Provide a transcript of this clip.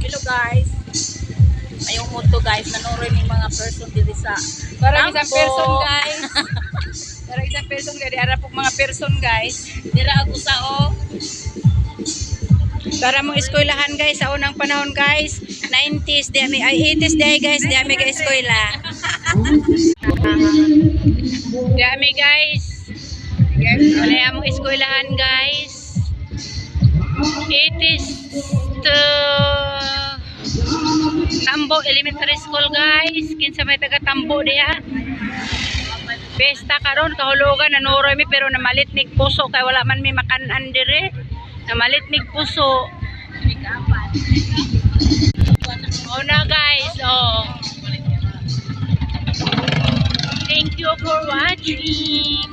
Hello guys. Ayong moto guys, nanoroy ng mga person diri sa Parang isang Tambo. person guys. Parang isang person guys. Diharap po mga person guys. Dira ako sa Para mong eskwelahan guys sa unang panahon guys. 90s, ay 80s di guys. Di ami ka eskwela. Di ami guys. Wala among eskwelahan guys. 80s to Tambo Elementary School guys. Kinsa may taga Tambo diha. Pesta karon kahulugan nanoroy mi pero namalit mig puso kay wala man mi makanan dire. Namalit mig puso. Oh na guys, oh. Thank you for watching.